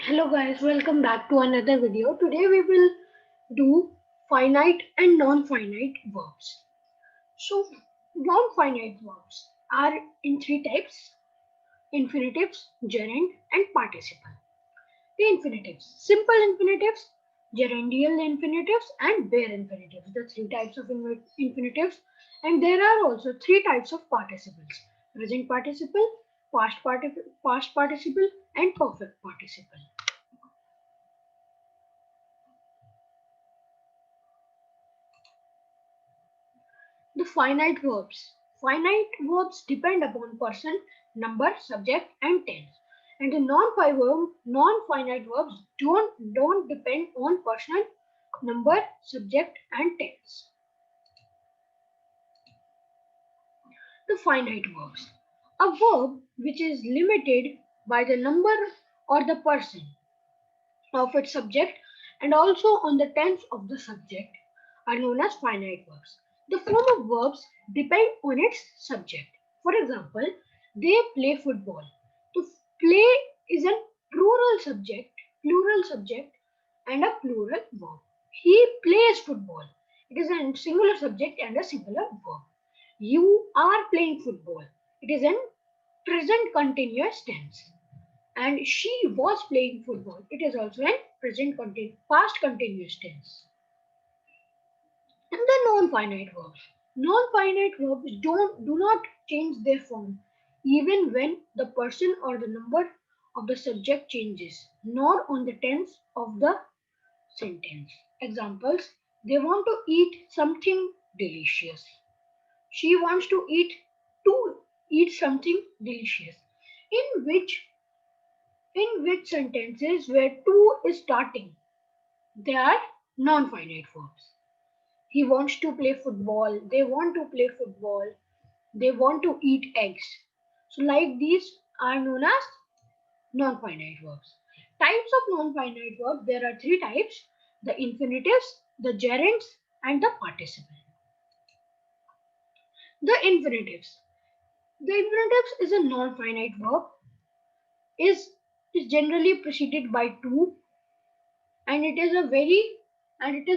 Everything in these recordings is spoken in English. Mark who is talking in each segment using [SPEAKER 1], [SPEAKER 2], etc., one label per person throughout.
[SPEAKER 1] Hello guys, welcome back to another video. Today we will do finite and non-finite verbs. So non-finite verbs are in three types: infinitives, gerund and participle. The infinitives: simple infinitives, gerundial infinitives and bare infinitives. The three types of infinitives, and there are also three types of participles: present participle, past participle and perfect participle. The finite verbs. Finite verbs depend upon person, number, subject, and tense. And the non-finite verbs don't depend on person, number, subject, and tense. The finite verbs. A verb which is limited by the number or the person of its subject and also on the tense of the subject are known as finite verbs. The form of verbs depend on its subject. For example, they play football. To play is a plural subject and a plural verb. He plays football. It is a singular subject and a singular verb. You are playing football. It is in present continuous tense. And she was playing football. It is also in past continuous tense. And the non-finite verbs. Non-finite verbs do not change their form even when the person or the number of the subject changes, nor on the tense of the sentence. Examples: they want to eat something delicious. She wants to eat something delicious. In which sentences where to is starting, they are non-finite verbs. He wants to play football. They want to play football. They want to eat eggs. So like these are known as non-finite verbs. Types of non-finite verbs, there are three types: the infinitives, the gerunds, and the participle. The infinitives. The infinitives is a non-finite verb, is generally preceded by to, and it is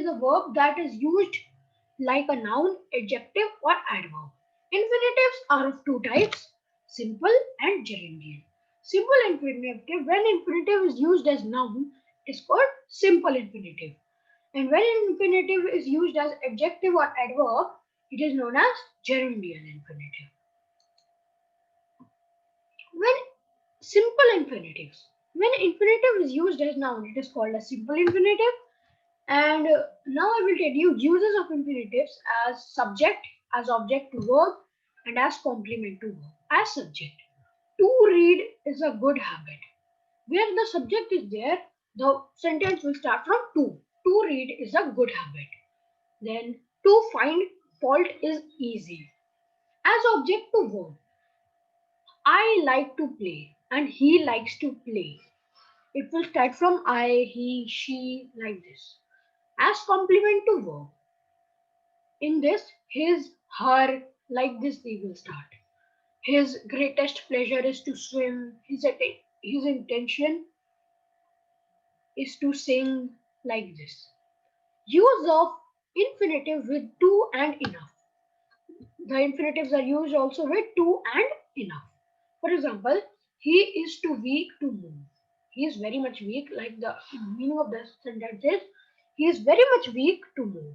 [SPEAKER 1] a verb that is used like a noun, adjective, or adverb. Infinitives are of two types: simple and gerundial. Simple infinitive, when infinitive is used as noun, is called simple infinitive. And when infinitive is used as adjective or adverb, it is known as gerundial infinitive. When simple infinitives, when infinitive is used as noun, it is called a simple infinitive. And now I will tell you uses of infinitives as subject, as object to verb, and as complement to verb. As subject, to read is a good habit. Where the subject is there, the sentence will start from to. To read is a good habit. Then to find fault is easy. As object to verb, I like to play and he likes to play. It will start from I, he, she, like this. As complement to verb, in this, his, her, like this they will start. His greatest pleasure is to swim. His intention is to sing, like this. Use of infinitive with to and enough. The infinitives are used also with to and enough. For example, he is too weak to move. He is very much weak, like the meaning of the sentence is, he is very much weak to move.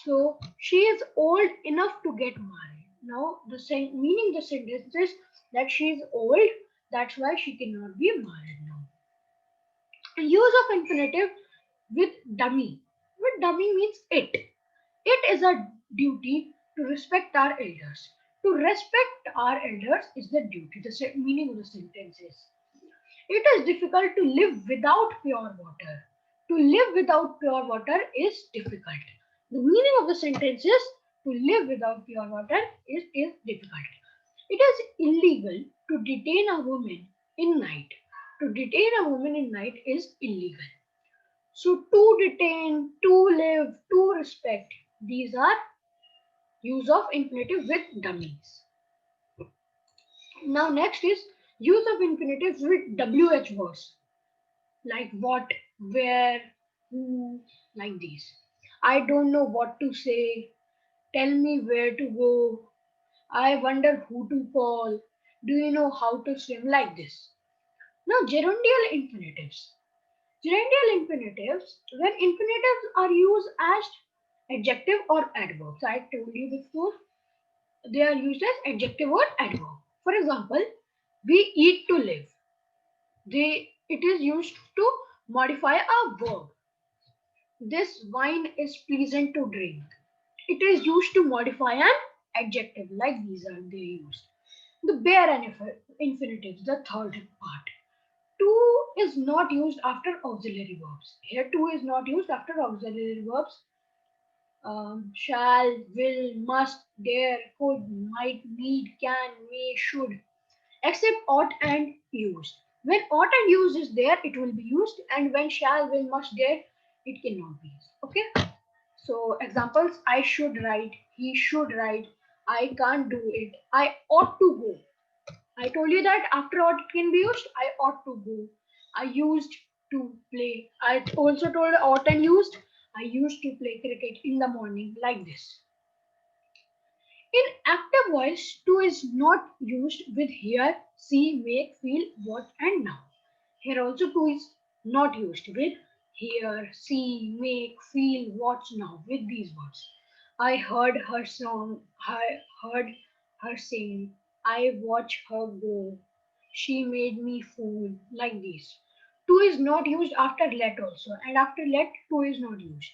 [SPEAKER 1] So she is old enough to get married. Now the meaning the sentence is that she is old, that's why she cannot be married now. Use of infinitive with dummy. With dummy means it. It is a duty to respect our elders. To respect our elders is the duty. The meaning of the sentence is, it is difficult to live without pure water. To live without pure water is difficult. The meaning of the sentence is, to live without pure water is difficult. It is illegal to detain a woman in night. To detain a woman in night is illegal. So to detain, to live, to respect, these are use of infinitive with dummies. Now next is use of infinitives with WH words. like what, where, who, like these. I don't know what to say. Tell me where to go. I wonder who to call. Do you know how to swim, like this? Now, gerundial infinitives. Gerundial infinitives, when infinitives are used as adjective or adverbs, I told you before, they are used as adjective or adverb. For example, we eat to live. It is used to modify a verb. This wine is pleasant to drink. It is used to modify an adjective, like these are they used. The bare and infinitives, the third part. To is not used after auxiliary verbs. Here to is not used after auxiliary verbs. Shall, will, must, dare, could, might, need, can, may, should, except ought and used. When ought and used is there, it will be used, and when shall, will, must, dare, it cannot be used. Okay. So examples: I should write, he should write, I can't do it, I ought to go. I told you that after ought it can be used, I ought to go. I used to play. I also told ought and used. I used to play cricket in the morning, like this. In active voice, to is not used with hear, see, make, feel, watch, and now. Here also to is not used with hear, see, make, feel, watch, now with these words. I heard her song, I heard her sing, I watched her go, she made me fool, like this. To is not used after let also, and after let to is not used.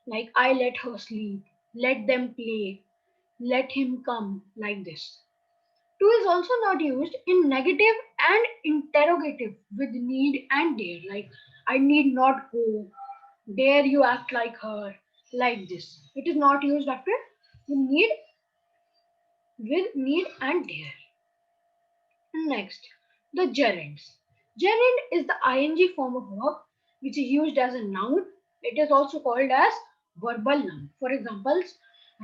[SPEAKER 1] Like I let her sleep, let them play, let him come, like this. To is also not used in negative and interrogative with need and dare, like I need not go, dare you act like her, like this. It is not used after need with need and dare. Next, the gerunds. Gerund is the ing form of verb which is used as a noun. It is also called as verbal noun. For examples,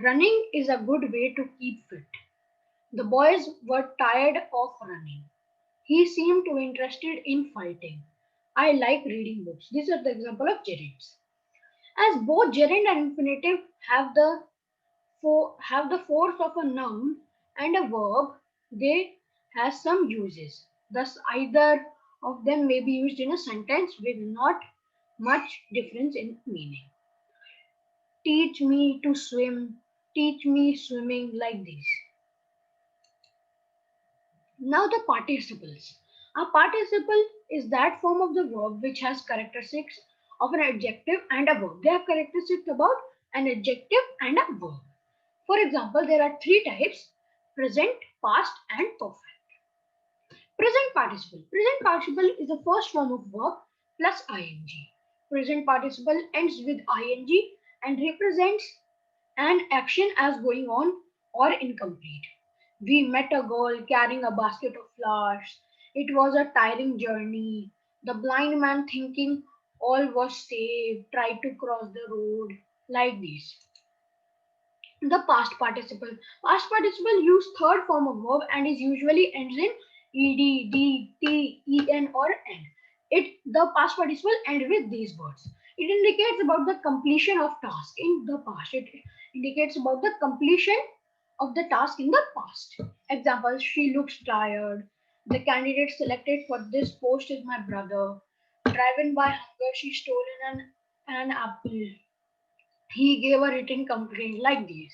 [SPEAKER 1] running is a good way to keep fit. The boys were tired of running. He seemed to interested in fighting. I like reading books. These are the example of gerunds. As both gerund and infinitive have the force of a noun and a verb, they have some uses. Thus, either of them may be used in a sentence with not much difference in meaning. Teach me to swim. Teach me swimming, like this. Now the participles. A participle is that form of the verb which has characteristics of an adjective and a verb. They have characteristics about an adjective and a verb. For example, there are three types: present, past, and perfect. Present participle. Present participle is the first form of verb plus ing. Present participle ends with ing and represents an action as going on or incomplete. We met a girl carrying a basket of flowers. It was a tiring journey. The blind man, thinking all was safe, tried to cross the road, like this. The past participle. Past participle use third form of verb and is usually ends in ed, d, t, en or n. The past participle ends with these words. It indicates about the completion of task in the past. It indicates about the completion of the task in the past. Example: she looks tired. The candidate selected for this post is my brother. Driven by hunger, she stole an apple. He gave a written complaint, like these.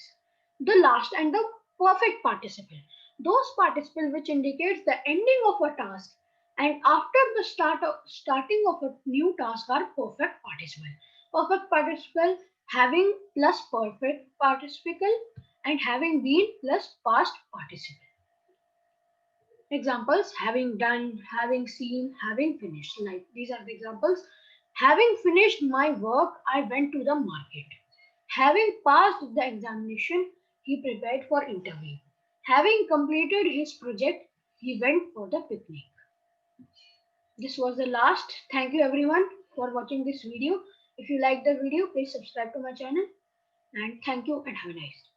[SPEAKER 1] The last and the perfect participle. Those participle which indicates the ending of a task and after the starting of a new task are perfect participle. Perfect participle having plus perfect participle and having been plus past participle. Examples: having done, having seen, having finished. Like these are the examples. Having finished my work, I went to the market. Having passed the examination, he prepared for interview. Having completed his project, he went for the picnic. This was the last. Thank you everyone for watching this video. If you like the video, please subscribe to my channel, and thank you and have a nice day.